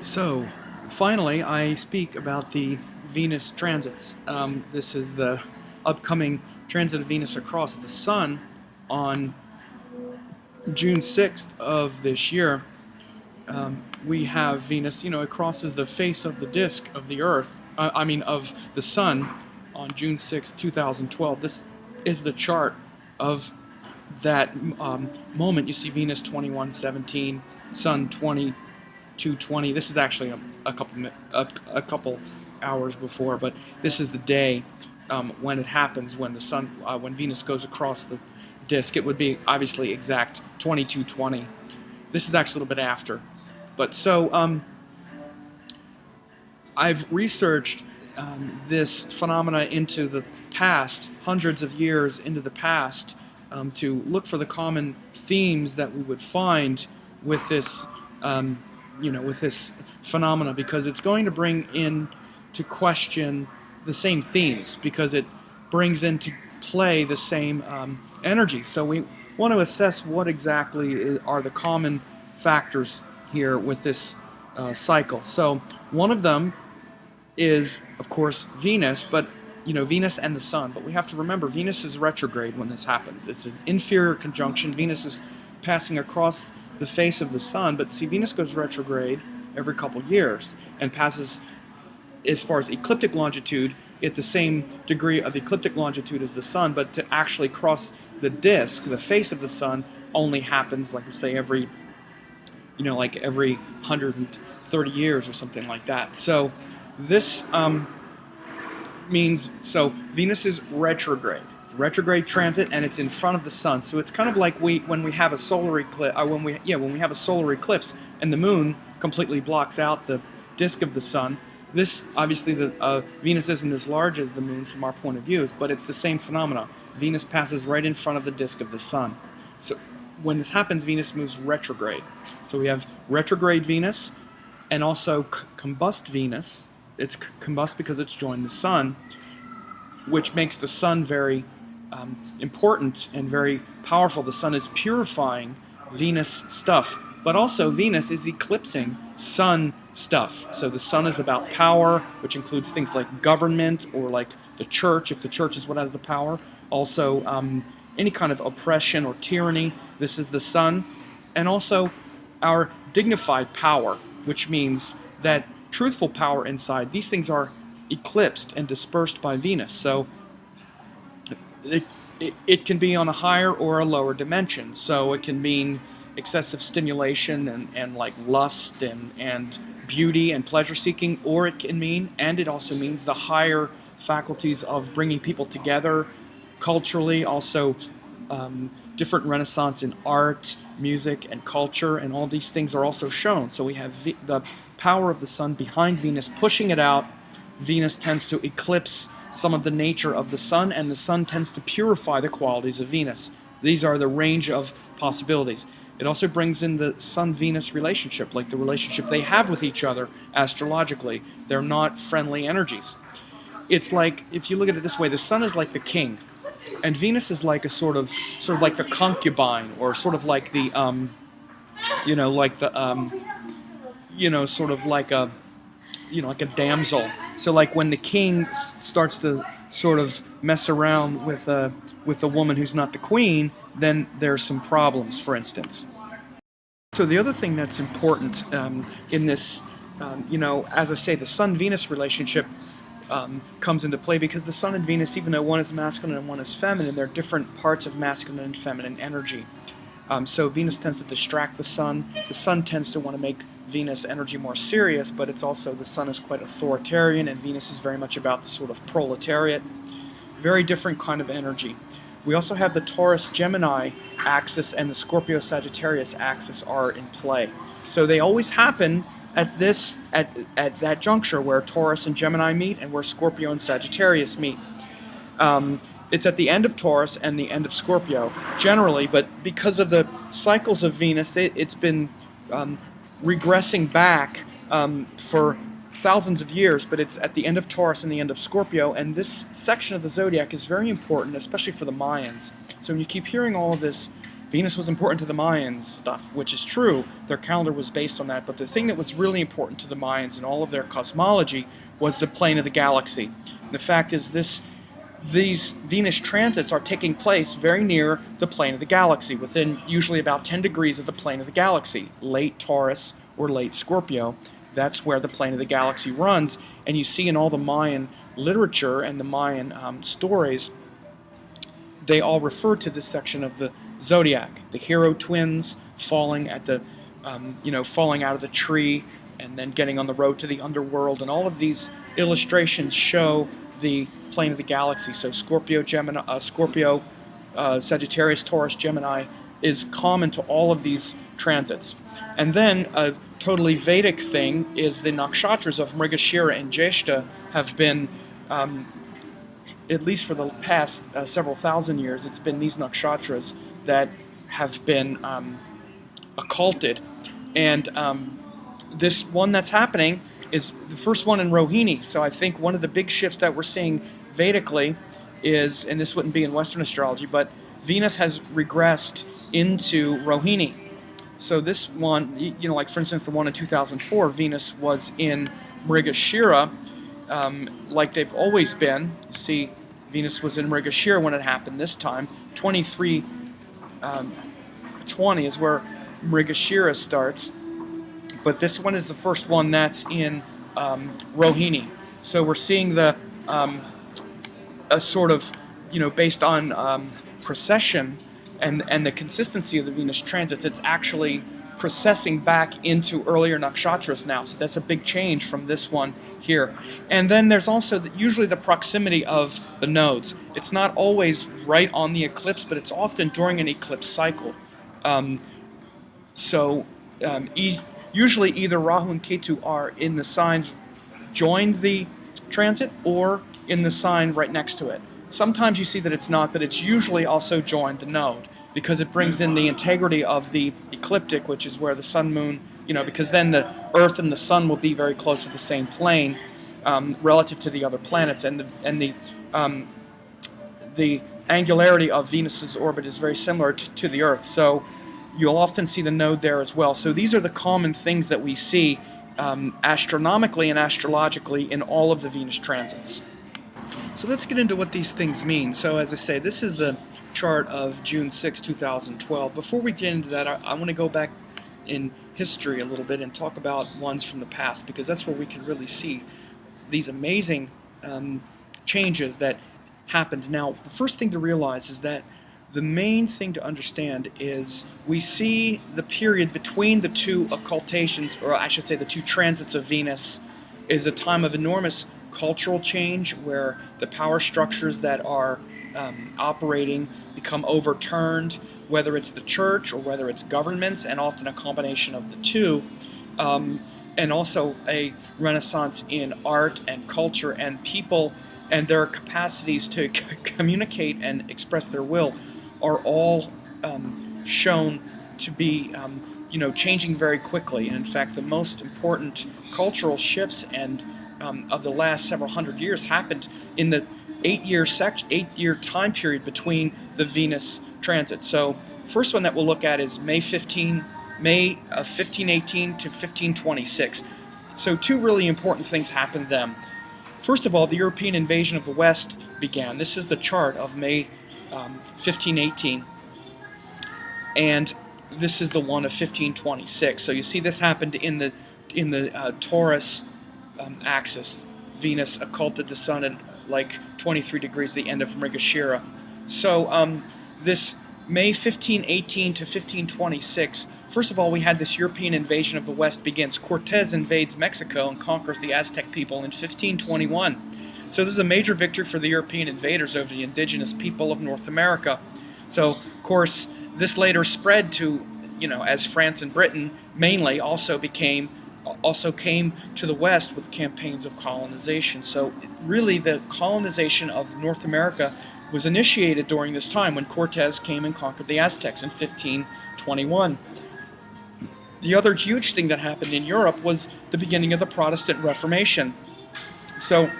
So, finally, I speak about the Venus transits. This is the upcoming transit of Venus across the Sun on June 6th of this year. We have Venus, it crosses the face of the disk of the Earth, of the Sun on June 6th, 2012. This is the chart of that moment. You see Venus 2117, Sun 2220. This is actually a couple hours before, but this is the day when it happens, when the Sun, when Venus goes across the disk. It would be obviously exact 2220. This is actually a little bit after. But so I've researched this phenomena into the past, hundreds of years into the past, to look for the common themes that we would find with this, with this phenomena, because it's going to bring into question the same themes, because it brings into play the same energies. So we want to assess what exactly are the common factors here with this cycle. So one of them is, of course, Venus, but Venus and the Sun. But we have to remember, Venus is retrograde when this happens. It's an inferior conjunction. Venus is passing across the face of the Sun, but see, Venus goes retrograde every couple years and passes, as far as ecliptic longitude, at the same degree of ecliptic longitude as the Sun, but to actually cross the disk, the face of the Sun, only happens, like we say, every 130 years or something like that. So this means, so Venus is retrograde. It's retrograde transit, and it's in front of the Sun. So it's kind of like when we have a solar eclipse, when we have a solar eclipse, and the Moon completely blocks out the disk of the Sun. This, obviously, Venus isn't as large as the Moon from our point of view, but it's the same phenomena. Venus passes right in front of the disk of the Sun. So when this happens, Venus moves retrograde. So we have retrograde Venus and also combust Venus. It's combust because it's joined the Sun, which makes the Sun very important and very powerful. The Sun is purifying Venus stuff, but also Venus is eclipsing Sun stuff. So the Sun is about power, which includes things like government or like the church, if the church is what has the power. Also, any kind of oppression or tyranny, this is the Sun. And also our dignified power, which means that truthful power inside, these things are eclipsed and dispersed by Venus. So it can be on a higher or a lower dimension. So it can mean excessive stimulation and like lust and beauty and pleasure seeking, or it can mean, and it also means, the higher faculties of bringing people together culturally, also different renaissance in art, music, and culture, and all these things are also shown. So we have the power of the Sun behind Venus, pushing it out. Venus tends to eclipse some of the nature of the Sun, and the Sun tends to purify the qualities of Venus. These are the range of possibilities. It also brings in the Sun-Venus relationship, like the relationship they have with each other astrologically. They're not friendly energies. It's like, if you look at it this way, the Sun is like the king, and Venus is like a sort of like the concubine, or sort of like the, sort of like a, like a damsel. So like when the king starts to sort of mess around with a woman who's not the queen, then there's some problems, for instance. So the other thing that's important in this, as I say, the Sun-Venus relationship comes into play, because the Sun and Venus, even though one is masculine and one is feminine, they're different parts of masculine and feminine energy. So Venus tends to distract the Sun. The Sun tends to want to make Venus energy more serious, but it's also, the Sun is quite authoritarian, and Venus is very much about the sort of proletariat. Very different kind of energy. We also have the Taurus-Gemini axis and the Scorpio-Sagittarius axis are in play. So they always happen at that juncture where Taurus and Gemini meet and where Scorpio and Sagittarius meet. It's at the end of Taurus and the end of Scorpio, generally, but because of the cycles of Venus, it's been regressing back for thousands of years, but it's at the end of Taurus and the end of Scorpio, and this section of the zodiac is very important, especially for the Mayans. So when you keep hearing all of this Venus was important to the Mayans stuff, which is true. Their calendar was based on that. But the thing that was really important to the Mayans and all of their cosmology was the plane of the galaxy. And the fact is these Venus transits are taking place very near the plane of the galaxy, within usually about 10 degrees of the plane of the galaxy, late Taurus or late Scorpio. That's where the plane of the galaxy runs. And you see in all the Mayan literature and the Mayan stories, they all refer to this section of the zodiac, the hero twins falling at the, falling out of the tree and then getting on the road to the underworld, and all of these illustrations show the plane of the galaxy. So Scorpio, Sagittarius, Taurus, Gemini is common to all of these transits. And then a totally Vedic thing is the Nakshatras of Mrigashira and Jyeshta have been, at least for the past several thousand years, it's been these Nakshatras that have been occulted. And this one that's happening is the first one in Rohini. So I think one of the big shifts that we're seeing Vedically is, and this wouldn't be in Western astrology, but Venus has regressed into Rohini. So this one, like for instance, the one in 2004, Venus was in Mrigashira, like they've always been. You see, Venus was in Mrigashira when it happened this time. 2320 is where Mrigashira starts, but this one is the first one that's in Rohini. So we're seeing the a sort of, based on precession and the consistency of the Venus transits, it's actually processing back into earlier nakshatras now. So that's a big change from this one here. And then there's also usually the proximity of the nodes. It's not always right on the eclipse, but it's often during an eclipse cycle. Usually either Rahu and Ketu are in the signs joined the transit or in the sign right next to it. Sometimes you see that it's not, but it's usually also joined the node, because it brings in the integrity of the ecliptic, which is where the sun, moon, because then the Earth and the sun will be very close to the same plane relative to the other planets, and the angularity of Venus's orbit is very similar to the Earth. So you'll often see the node there as well. So these are the common things that we see astronomically and astrologically in all of the Venus transits. So let's get into what these things mean. So as I say, this is the chart of June 6, 2012. Before we get into that, I want to go back in history a little bit and talk about ones from the past, because that's where we can really see these amazing changes that happened. Now, the first thing to realize is that the main thing to understand is we see the period between the two occultations, or I should say the two transits of Venus, is a time of enormous cultural change where the power structures that are operating become overturned, whether it's the church or whether it's governments, and often a combination of the two, and also a renaissance in art and culture, and people and their capacities to communicate and express their will are all shown to be changing very quickly. And in fact, the most important cultural shifts and of the last several hundred years happened in the 8-year time period between the Venus transits. So first one that we'll look at is May of 1518 to 1526. So two really important things happened then. First of all, the European invasion of the West began. This is the chart of May 1518, and this is the one of 1526. So you see this happened in the Taurus axis. Venus occulted the sun at like 23 degrees, the end of Mrigashira. So this May 1518 to 1526, first of all, we had this European invasion of the West begins. Cortez invades Mexico and conquers the Aztec people in 1521. So this is a major victory for the European invaders over the indigenous people of North America. So, of course, this later spread to, as France and Britain mainly also came to the West with campaigns of colonization. So really the colonization of North America was initiated during this time when Cortez came and conquered the Aztecs in 1521. The other huge thing that happened in Europe was the beginning of the Protestant Reformation. So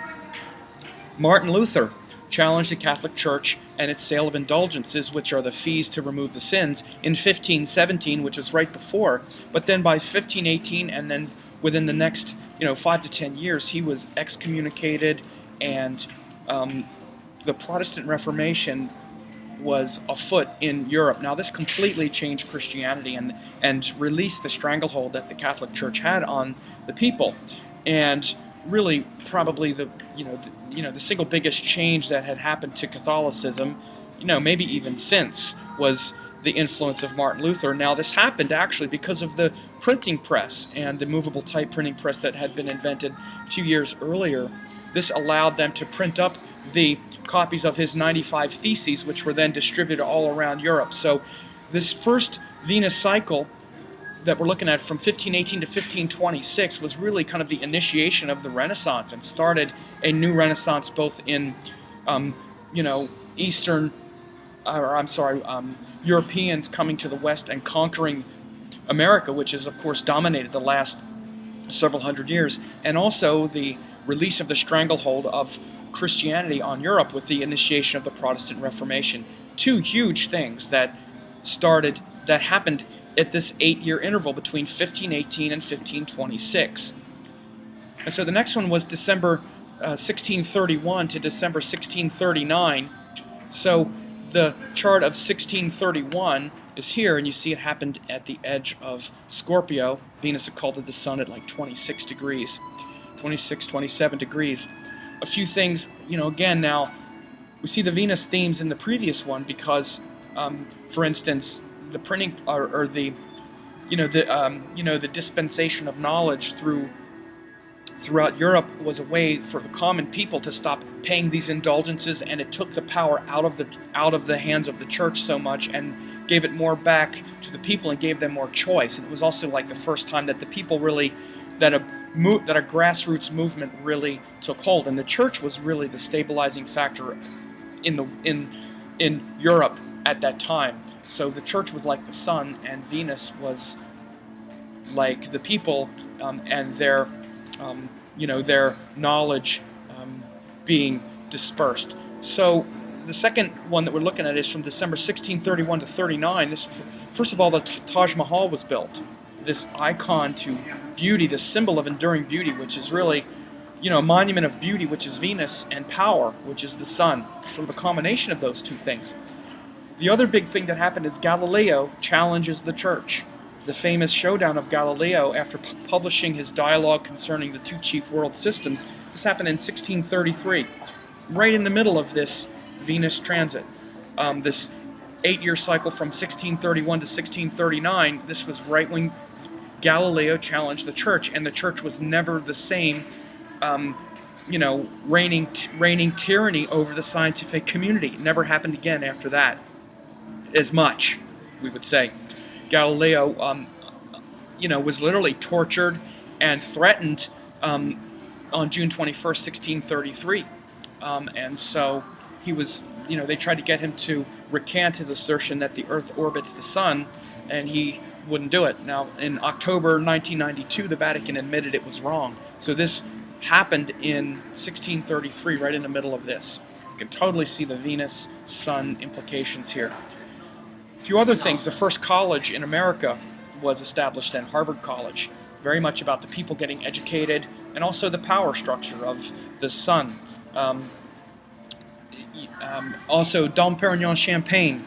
Martin Luther challenged the Catholic Church and its sale of indulgences, which are the fees to remove the sins, in 1517, which was right before. But then by 1518, and then within the next 5 to 10 years, he was excommunicated, and the Protestant Reformation was afoot in Europe. Now, this completely changed Christianity and released the stranglehold that the Catholic Church had on the people. And really, probably the single biggest change that had happened to Catholicism, maybe even since, was the influence of Martin Luther. Now, this happened actually because of the printing press and the movable type printing press that had been invented a few years earlier. This allowed them to print up the copies of his 95 Theses, which were then distributed all around Europe. So this first Venus cycle that we're looking at from 1518 to 1526 was really kind of the initiation of the Renaissance, and started a new Renaissance both in, Europeans coming to the West and conquering America, which has, of course, dominated the last several hundred years, and also the release of the stranglehold of Christianity on Europe with the initiation of the Protestant Reformation. Two huge things that happened at this 8-year interval between 1518 and 1526. And so the next one was December 1631 to December 1639. So the chart of 1631 is here, and you see it happened at the edge of Scorpio. Venus occulted the sun at like 26 degrees, 26, 27 degrees. A few things, again, now we see the Venus themes in the previous one because, for instance, the printing or the dispensation of knowledge throughout Europe was a way for the common people to stop paying these indulgences, and it took the power out of the hands of the church so much and gave it more back to the people and gave them more choice. It was also like the first time that the people really that a grassroots movement really took hold, and the church was really the stabilizing factor in Europe at that time. So the church was like the sun, and Venus was like the people, and their knowledge being dispersed. So the second one that we're looking at is from December 1631 to 39. This, first of all, the Taj Mahal was built. This icon to beauty, this symbol of enduring beauty, which is really, a monument of beauty, which is Venus, and power, which is the sun. Sort of a combination of those two things. The other big thing that happened is Galileo challenges the church. The famous showdown of Galileo after publishing his dialogue concerning the two chief world systems. This happened in 1633, right in the middle of this Venus transit. This 8-year cycle from 1631 to 1639, this was right when Galileo challenged the church, and the church was never the same, reigning tyranny over the scientific community. It never happened again after that, as much, we would say. Galileo, was literally tortured and threatened on June 21st, 1633. And so he was, they tried to get him to recant his assertion that the Earth orbits the Sun, and he wouldn't do it. Now, in October 1992, the Vatican admitted it was wrong. So this happened in 1633, right in the middle of this. You can totally see the Venus-Sun implications here. A few other things. The first college in America was established then, Harvard College. Very much about the people getting educated, and also the power structure of the sun. Also, Dom Perignon champagne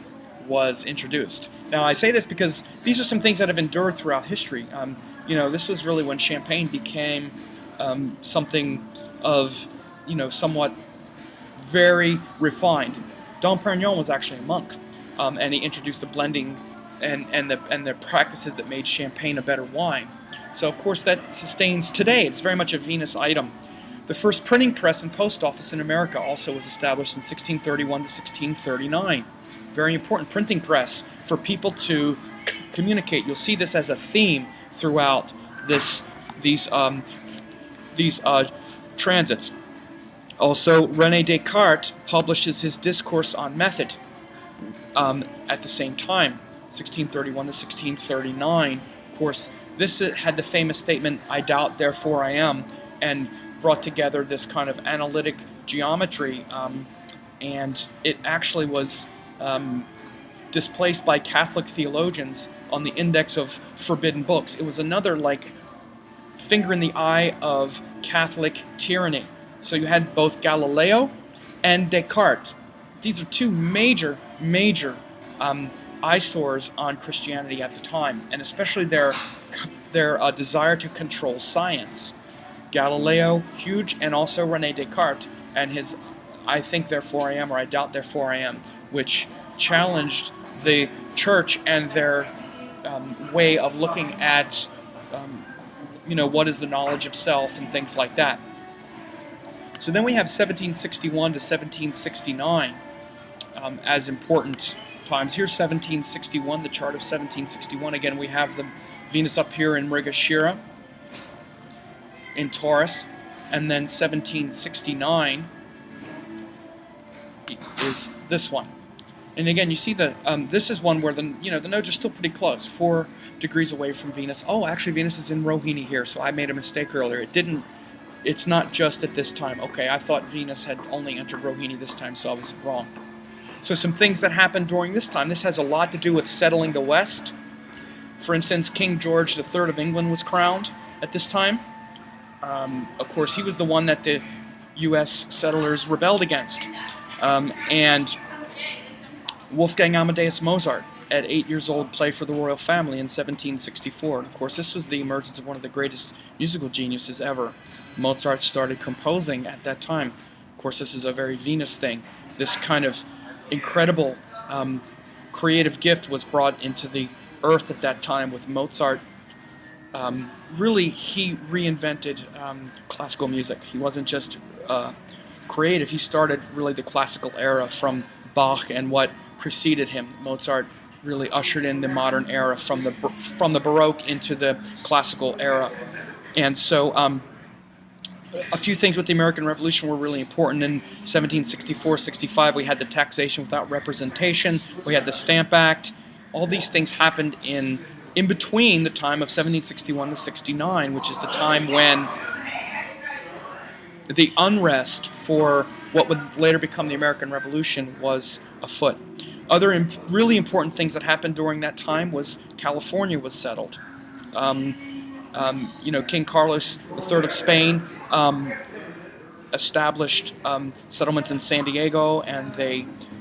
was introduced. Now, I say this because these are some things that have endured throughout history. This was really when champagne became something of, somewhat very refined. Dom Perignon was actually a monk, and he introduced the blending and the practices that made champagne a better wine. So, of course, that sustains today. It's very much a Venus item. The first printing press and post office in America also was established in 1631 to 1639. Very important printing press for people to communicate. You'll see this as a theme throughout these transits. Also, René Descartes publishes his Discourse on Method at the same time, 1631 to 1639. Of course, this had the famous statement, "I doubt, therefore I am," and brought together this kind of analytic geometry and it actually was displaced by Catholic theologians on the index of forbidden books. It was another like finger in the eye of Catholic tyranny. So you had both Galileo and Descartes. These are two major eyesores on Christianity at the time, and especially their desire to control science. Galileo, huge, and also René Descartes, and his I think therefore I am, or I doubt therefore I am, which challenged the church and their way of looking at what is the knowledge of self and things like that. So then we have 1761 to 1769 as important times. Here's 1761, the chart of 1761. Again, we have the Venus up here in Mrigashira in Taurus, and then 1769 is this one. And again, you see this is one where the nodes are still pretty close, 4 degrees away from Venus. Oh, actually, Venus is in Rohini here, so I made a mistake earlier. It's not just at this time. Okay, I thought Venus had only entered Rohini this time, so I was wrong. So some things that happened during this time. This has a lot to do with settling the West. For instance, King George III of England was crowned at this time. Of course, he was the one that the U.S. settlers rebelled against. And Wolfgang Amadeus Mozart, at 8 years old, played for the royal family in 1764. And of course, this was the emergence of one of the greatest musical geniuses ever. Mozart started composing at that time. Of course, this is a very Venus thing. This kind of incredible creative gift was brought into the earth at that time with Mozart. Really, he reinvented classical music. He wasn't just creative. He started really the classical era from Bach and what preceded him. Mozart really ushered in the modern era from the Baroque into the classical era. And so a few things with the American Revolution were really important. In 1764-65, we had the taxation without representation. We had the Stamp Act. All these things happened in between the time of 1761 to 69, which is the time when the unrest for what would later become the American Revolution was afoot. Other really important things that happened during that time was California was settled. King Carlos III of Spain established settlements in San Diego and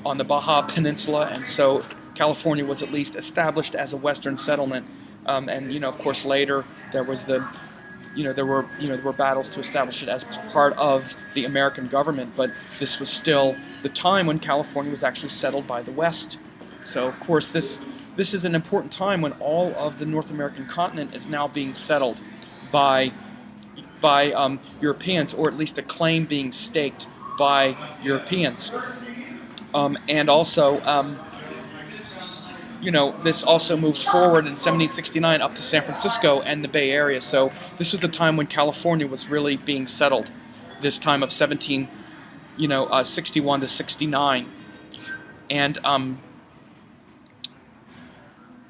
on the Baja Peninsula, and so California was at least established as a Western settlement. Of course, later there was there were battles to establish it as part of the American government, but this was still the time when California was actually settled by the West. So, of course, this is an important time when all of the North American continent is now being settled by Europeans, or at least a claim being staked by Europeans. And also, this also moved forward in 1769 up to San Francisco and the Bay Area. So this was the time when California was really being settled, this time of 61 to 69. And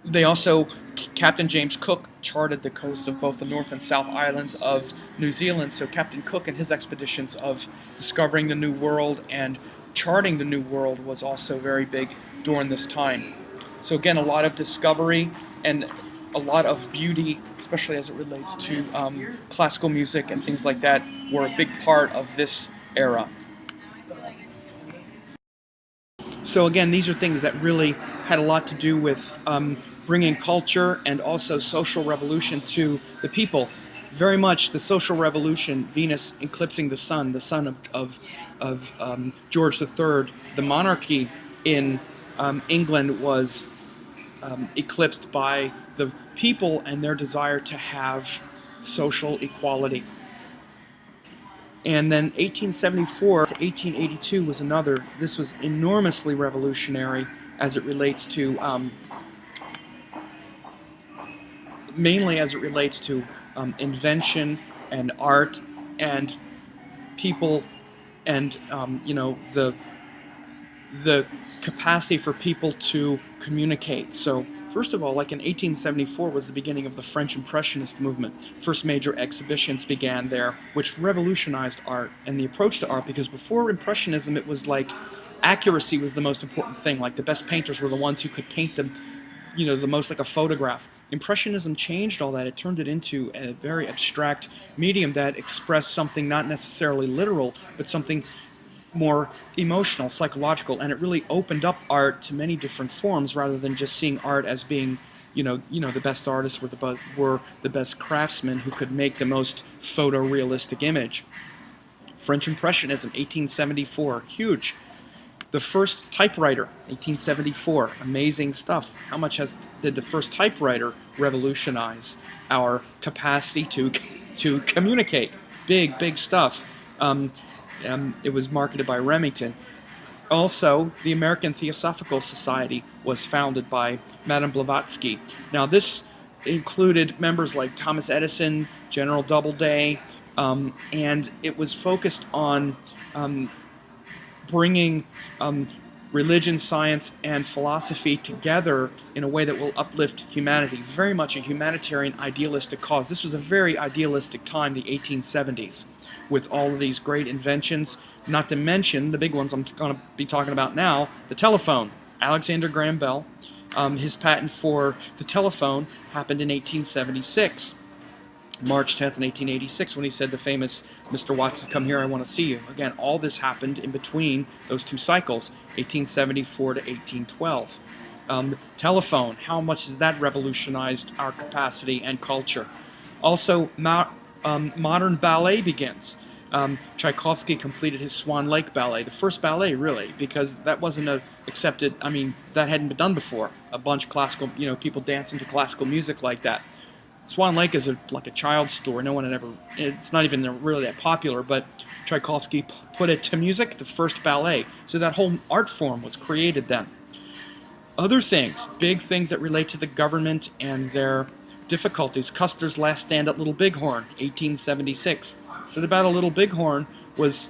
they also, Captain James Cook charted the coast of both the North and South Islands of New Zealand. So Captain Cook and his expeditions of discovering the New World and charting the New World was also very big during this time. So again, a lot of discovery and a lot of beauty, especially as it relates to classical music and things like that, were a big part of this era. So again, these are things that really had a lot to do with bringing culture and also social revolution to the people. Very much the social revolution, Venus eclipsing the son of George III, the monarchy in England was eclipsed by the people and their desire to have social equality. And then 1874 to 1882 was another. This was enormously revolutionary as it relates to, mainly as it relates to invention and art and people and, the capacity for people to communicate. So first of all, like in 1874 was the beginning of the French Impressionist movement. First major exhibitions began there, which revolutionized art and the approach to art, because before Impressionism it was like accuracy was the most important thing. Like the best painters were the ones who could paint them, the most like a photograph. Impressionism changed all that. It turned it into a very abstract medium that expressed something not necessarily literal, but something more emotional, psychological, and it really opened up art to many different forms rather than just seeing art as being, the best artists were the best craftsmen who could make the most photorealistic image. French Impressionism, 1874, huge. The first typewriter, 1874, amazing stuff. How much did the first typewriter revolutionize our capacity to communicate? Big stuff. It was marketed by Remington. Also, the American Theosophical Society was founded by Madame Blavatsky. Now, this included members like Thomas Edison, General Doubleday, and it was focused on bringing religion, science, and philosophy together in a way that will uplift humanity. Very much a humanitarian, idealistic cause. This was a very idealistic time, the 1870s, with all of these great inventions, not to mention the big ones I'm going to be talking about now, the telephone. Alexander Graham Bell, his patent for the telephone happened in 1876. March 10th, in 1886, when he said the famous, "Mr. Watson, come here, I want to see you." Again, all this happened in between those two cycles, 1874 to 1812. Telephone, how much has that revolutionized our capacity and culture? Also, modern ballet begins. Tchaikovsky completed his Swan Lake ballet, the first ballet, really, because that wasn't accepted, that hadn't been done before. A bunch of classical, people dancing to classical music like that. Swan Lake is like a child's story. No one had ever, it's not even really that popular, but Tchaikovsky put it to music, the first ballet. So that whole art form was created then. Other things, big things that relate to the government and their difficulties. Custer's last stand at Little Bighorn, 1876. So the Battle of Little Bighorn was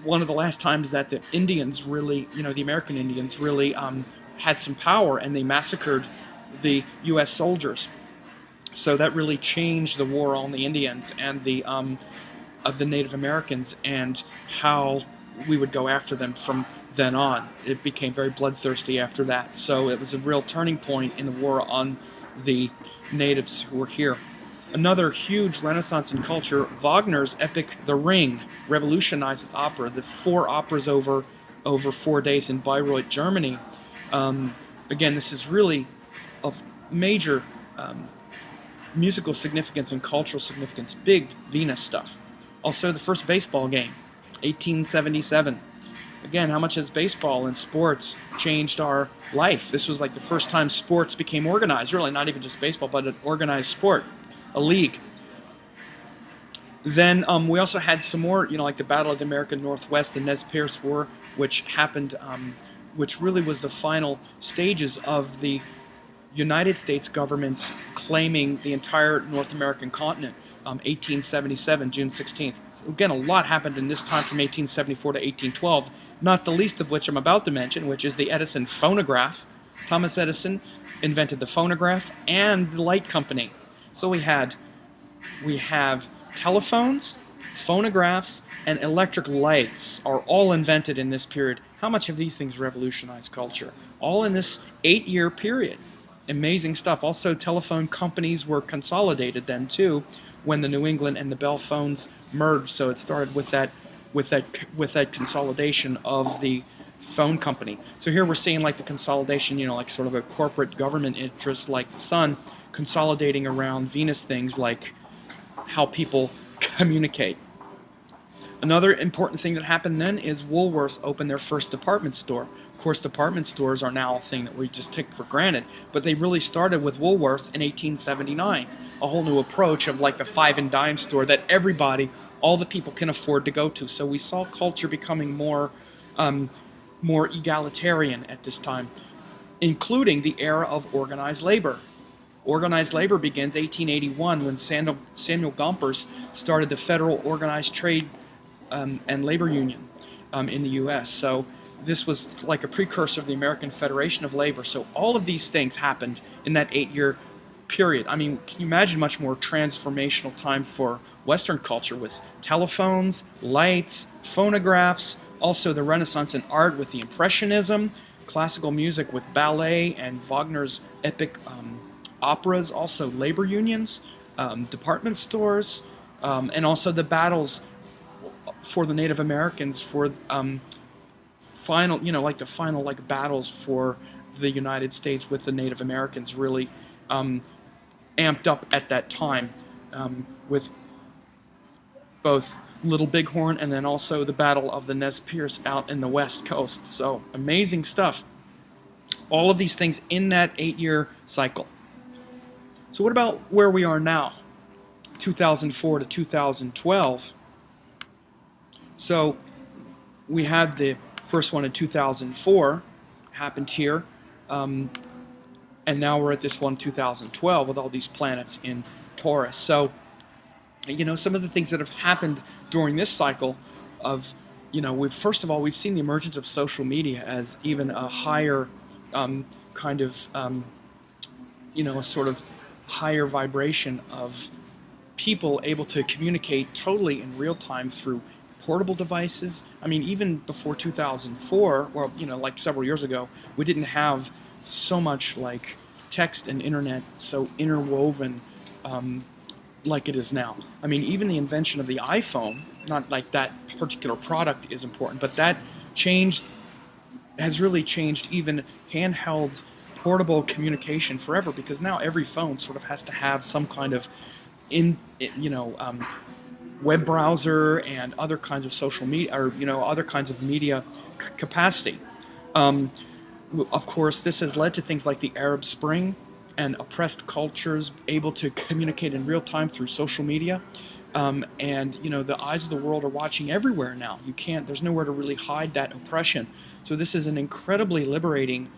one of the last times that the Indians really, the American Indians really had some power, and they massacred the U.S. soldiers. So that really changed the war on the Indians and the of the Native Americans and how we would go after them from then on. It became very bloodthirsty after that. So it was a real turning point in the war on the natives who were here. Another huge renaissance in culture, Wagner's epic The Ring revolutionizes opera. The 4 operas over 4 days in Bayreuth, Germany. Again, this is really of major musical significance and cultural significance, big Venus stuff. Also, the first baseball game, 1877. Again, how much has baseball and sports changed our life? This was like the first time sports became organized, really, not even just baseball, but an organized sport, a league. Then we also had some more, like the Battle of the American Northwest, the Nez Perce War, which happened, which really was the final stages of the United States government claiming the entire North American continent, 1877, June 16th. So again, a lot happened in this time from 1874 to 1812, not the least of which I'm about to mention, which is the Edison phonograph. Thomas Edison invented the phonograph and the light company. So we have telephones, phonographs, and electric lights are all invented in this period. How much have these things revolutionized culture? All in this 8-year period. Amazing stuff. Also, telephone companies were consolidated then too, when the New England and the Bell phones merged. So it started with that consolidation of the phone company. So here we're seeing like the consolidation, like sort of a corporate government interest, like the sun, consolidating around Venus things like how people communicate. Another important thing that happened then is Woolworths opened their first department store. Of course, department stores are now a thing that we just take for granted, but they really started with Woolworths in 1879. A whole new approach of like the 5 and dime store that everybody, all the people can afford to go to. So we saw culture becoming more egalitarian at this time, including the era of organized labor. Organized labor begins 1881 when Samuel Gompers started the Federal Organized Trade and Labor Union in the U.S. So this was like a precursor of the American Federation of Labor. So all of these things happened in that 8-year period. I mean, can you imagine much more transformational time for Western culture with telephones, lights, phonographs, Also the Renaissance in art with the Impressionism, classical music with ballet and Wagner's epic operas, also labor unions, department stores, and also the battles for the Native Americans for final, like the final like battles for the United States with the Native Americans really amped up at that time, with both Little Bighorn and then also the Battle of the Nez Perce out in the West Coast. So amazing stuff. All of these things in that 8-year cycle. So what about where we are now, 2004 to 2012? So we had the first one in 2004, happened here, and now we're at this one 2012 with all these planets in Taurus. So, some of the things that have happened during this cycle of, first of all, we've seen the emergence of social media as even a higher kind of, a sort of higher vibration of people able to communicate totally in real time through portable devices. I mean, even before 2004, or like several years ago, we didn't have so much like text and internet so interwoven like it is now. I mean, even the invention of the iPhone, not like that particular product is important, but that has really changed even handheld portable communication forever, because now every phone sort of has to have some kind of web browser and other kinds of social media, or other kinds of media capacity. Of course, this has led to things like the Arab Spring and oppressed cultures able to communicate in real time through social media. And the eyes of the world are watching everywhere now. There's nowhere to really hide that oppression. So this is an incredibly liberating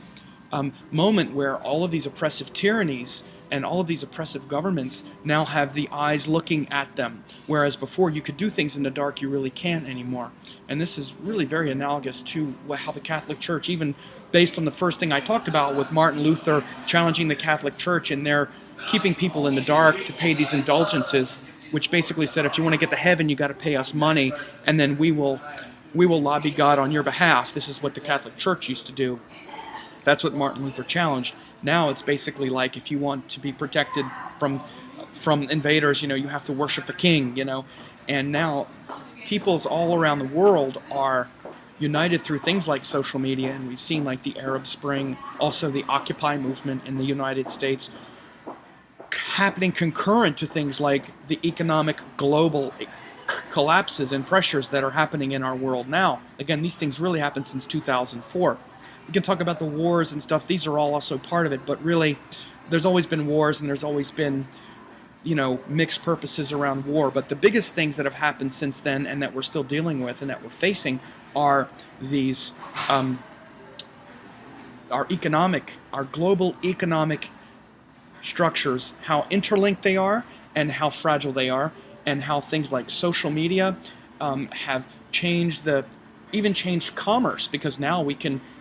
moment where all of these oppressive tyrannies and all of these oppressive governments now have the eyes looking at them, whereas before you could do things in the dark, you really can't anymore. And this is really very analogous to how the Catholic Church, even based on the first thing I talked about with Martin Luther challenging the Catholic Church and their keeping people in the dark to pay these indulgences, which basically said, if you want to get to heaven, you got to pay us money, and then we will lobby God on your behalf. This is what the Catholic Church used to do. That's what Martin Luther challenged. Now it's basically like, if you want to be protected from invaders, you have to worship the king, And now peoples all around the world are united through things like social media, and we've seen like the Arab Spring, also the Occupy movement in the United States, happening concurrent to things like the economic global collapses and pressures that are happening in our world now. Again, these things really happened since 2004. We can talk about the wars and stuff. These are all also part of it, but really there's always been wars, and there's always been, mixed purposes around war. But the biggest things that have happened since then, and that we're still dealing with and that we're facing, are these, our global economic structures, how interlinked they are and how fragile they are, and how things like social media have changed even changed commerce, because now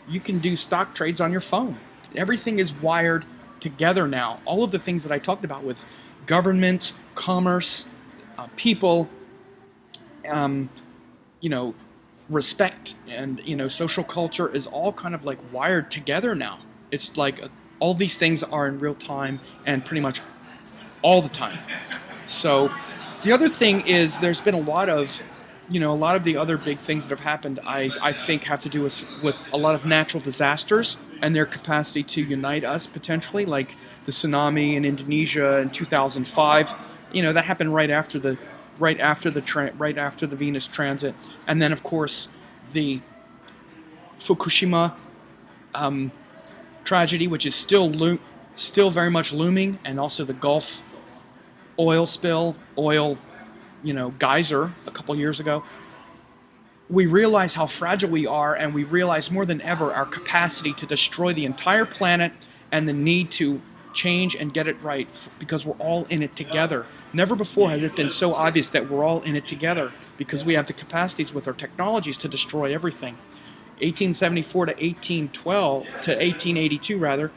you can do stock trades on your phone. Everything is wired together now. All of the things that I talked about with government, commerce, people, respect, and social culture is all kind of like wired together now. It's like all these things are in real time and pretty much all the time. So the other thing is, there's been a lot of the other big things that have happened, I think, have to do with a lot of natural disasters and their capacity to unite us potentially, like the tsunami in Indonesia in 2005. That happened right after the Venus transit, and then of course the Fukushima tragedy, which is still very much looming, and also the Gulf oil spill, geyser a couple years ago. We realize how fragile we are, and we realize more than ever our capacity to destroy the entire planet and the need to change and get it right, because we're all in it together. Never before has it been so obvious that we're all in it together, because we have the capacities with our technologies to destroy everything. 1874 to 1882 rather,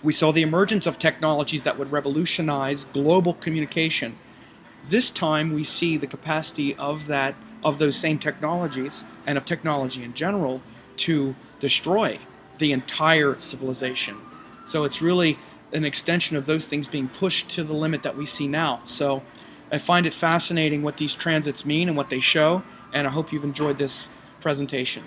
we saw the emergence of technologies that would revolutionize global communication. This time we see the capacity of that of those same technologies and of technology in general to destroy the entire civilization. So it's really an extension of those things being pushed to the limit that we see now. So I find it fascinating what these transits mean and what they show, and I hope you've enjoyed this presentation.